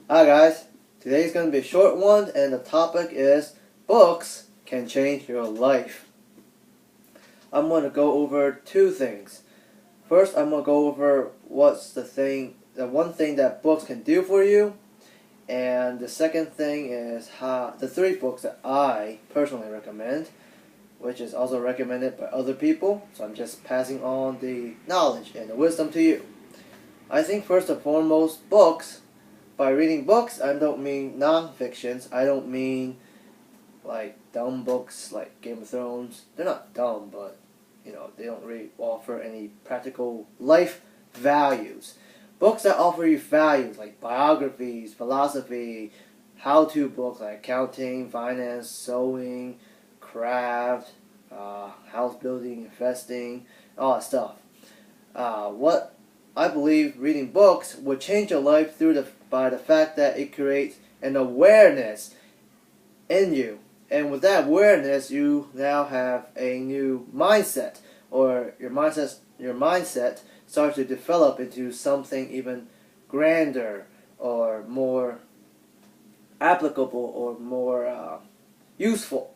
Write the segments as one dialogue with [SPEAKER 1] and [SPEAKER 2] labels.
[SPEAKER 1] Hi guys, today's going to be a short one and the topic is books can change your life. I'm going to go over two things. First, I'm going to go over the one thing that books can do for you, and the second thing is the three books that I personally recommend, which is also recommended by other people, so I'm just passing on the knowledge and the wisdom to you. I think first and foremost, books. By reading books, I don't mean non-fictions. I don't mean like dumb books like Game of Thrones. They're not dumb, but they don't really offer any practical life values. Books that offer you values like biographies, philosophy, how-to books like accounting, finance, sewing, craft, house building, investing, all that stuff. What I believe reading books would change your life by the fact that it creates an awareness in you. And with that awareness, you now have a new mindset, or your mindset starts to develop into something even grander or more applicable or more useful,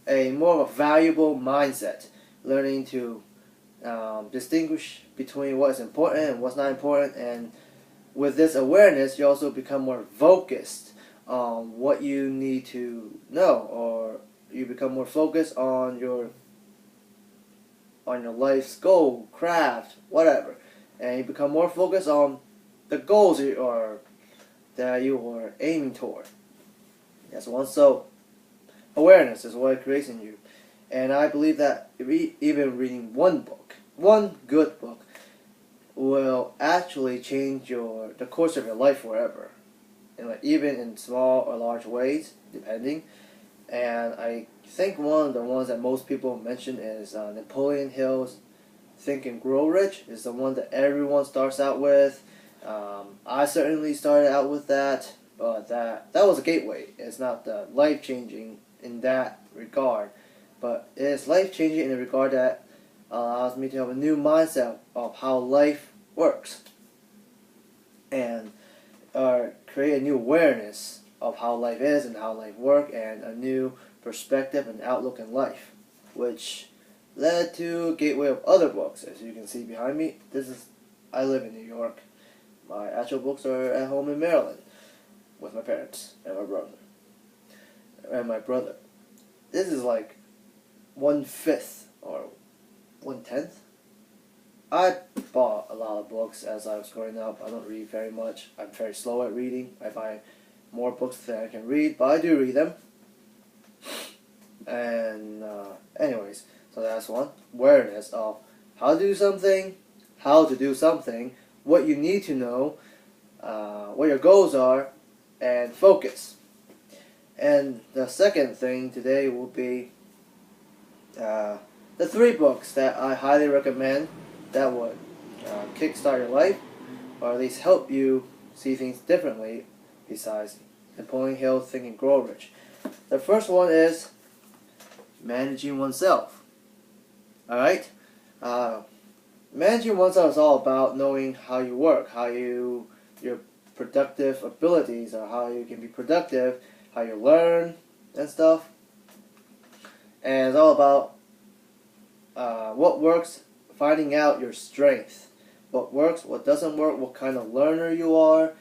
[SPEAKER 1] a more of a valuable mindset, learning to distinguish between what's important and what's not important, and with this awareness, you also become more focused on what you need to know, or you become more focused on your life's goal, craft, whatever, and you become more focused on the goals that you are aiming toward. That's one. So awareness is what it creates in you, and I believe that even reading one good book, will actually change the course of your life forever, and even in small or large ways, depending. And I think one of the ones that most people mention is Napoleon Hill's Think and Grow Rich. Is the one that everyone starts out with. I certainly started out with that, but that was a gateway. It's not life changing in that regard, but it's life changing in the regard that allows me to have a new mindset of how life works, and create a new awareness of how life is and how life works, and a new perspective and outlook in life, which led to a gateway of other books. As you can see behind me, I live in New York. My actual books are at home in Maryland with my parents and my brother. This is like 1/5 or 1/10. I bought a lot of books as I was growing up. I don't read very much. I'm very slow at reading. I buy more books than I can read, but I do read them. And anyways, so that's one. Awareness of how to do something, what you need to know, what your goals are, and focus. And the second thing today will be the three books that I highly recommend that would kickstart your life, or at least help you see things differently, besides Napoleon Hill Think and Grow Rich. The first one is Managing Oneself. Alright? Managing oneself is all about knowing how you work, your productive abilities, or how you can be productive, how you learn and stuff. And it's all about what works, finding out your strength, what works, what doesn't work, what kind of learner you are,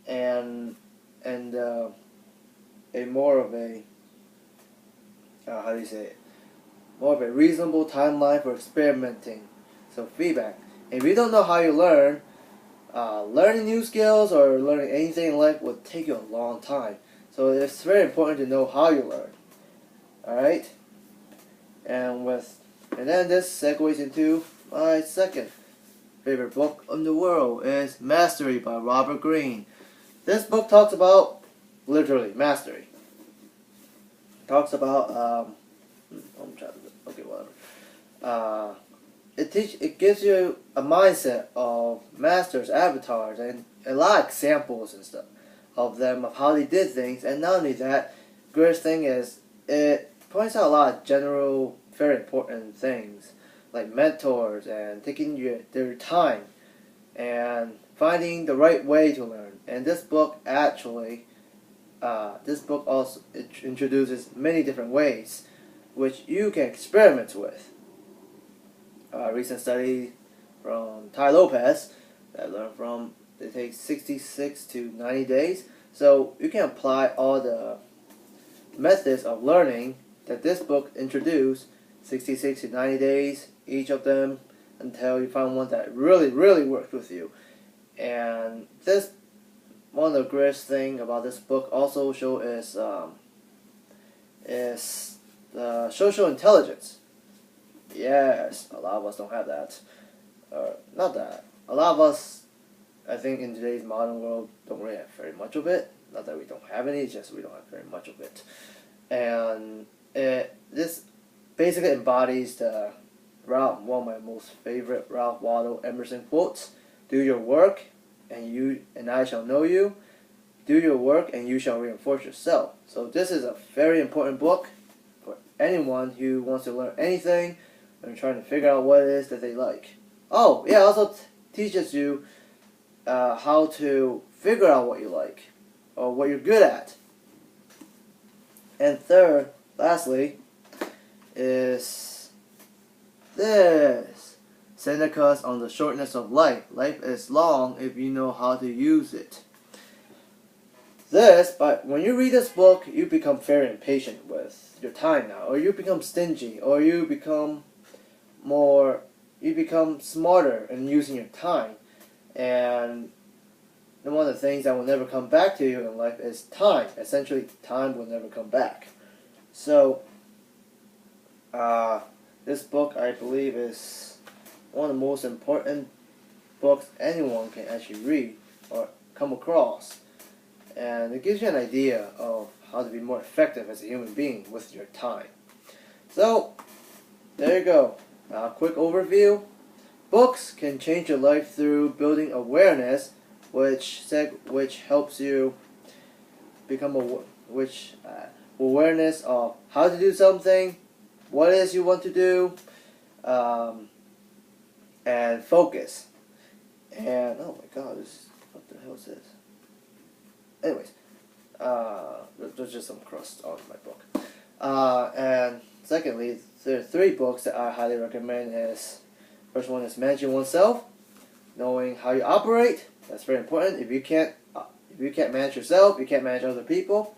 [SPEAKER 1] and a more of a more of a reasonable timeline for experimenting. So feedback. If you don't know how you learn, learning new skills or learning anything in life will take you a long time. So it's very important to know how you learn. Alright? And then this segues into my second favorite book in the world, is Mastery by Robert Greene. This book talks about, literally, mastery. Talks about, it gives you a mindset of masters, avatars, and a lot of examples and stuff of them, of how they did things. And not only that, greatest thing is, it points out a lot of general, very important things, like mentors and taking their time and finding the right way to learn And this book actually, this book also introduces many different ways which you can experiment with. A recent study from Tai Lopez that I learned from, it takes 66 to 90 days. So you can apply all the methods of learning that this book introduced, 66 to 90 days, each of them, until you find one that really, really works with you. And this, one of the greatest thing about this book also is social intelligence. Yes, a lot of us don't have that. Not that. A lot of us, I think, in today's modern world, don't really have very much of it. Not that we don't have any, it's just we don't have very much of it. And this basically embodies one of my most favorite Ralph Waldo Emerson quotes: "Do your work, and I shall know you. Do your work, and you shall reinforce yourself." So this is a very important book for anyone who wants to learn anything and trying to figure out what it is that they like. Oh, yeah, it also teaches you how to figure out what you like or what you're good at. And third, lastly, is this. Seneca's on the shortness of life. Life is long if you know how to use it. But when you read this book, you become very impatient with your time now, or you become stingy, or you become smarter in using your time. And one of the things that will never come back to you in life is time. Essentially, time will never come back. So, this book, I believe, is one of the most important books anyone can actually read or come across. And it gives you an idea of how to be more effective as a human being with your time. So, there you go. A quick overview. Books can change your life through building awareness, which helps you become awareness of how to do something, what it is you want to do, and focus. And oh my God, what the hell is this? Anyways, there's just some crust on my book. And secondly, there are 3 books that I highly recommend. First one is Managing Oneself, knowing how you operate. That's very important. If you can't manage yourself, you can't manage other people.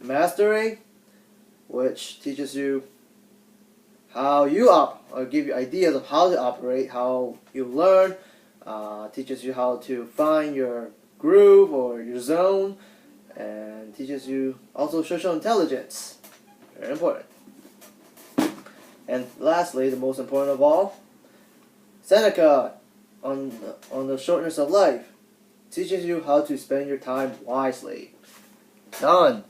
[SPEAKER 1] Mastery, which teaches you how you or give you ideas of how to operate, how you learn. Teaches you how to find your groove or your zone, and teaches you also social intelligence. Very important. And lastly, the most important of all, Seneca on the shortness of life teaches you how to spend your time wisely. Done.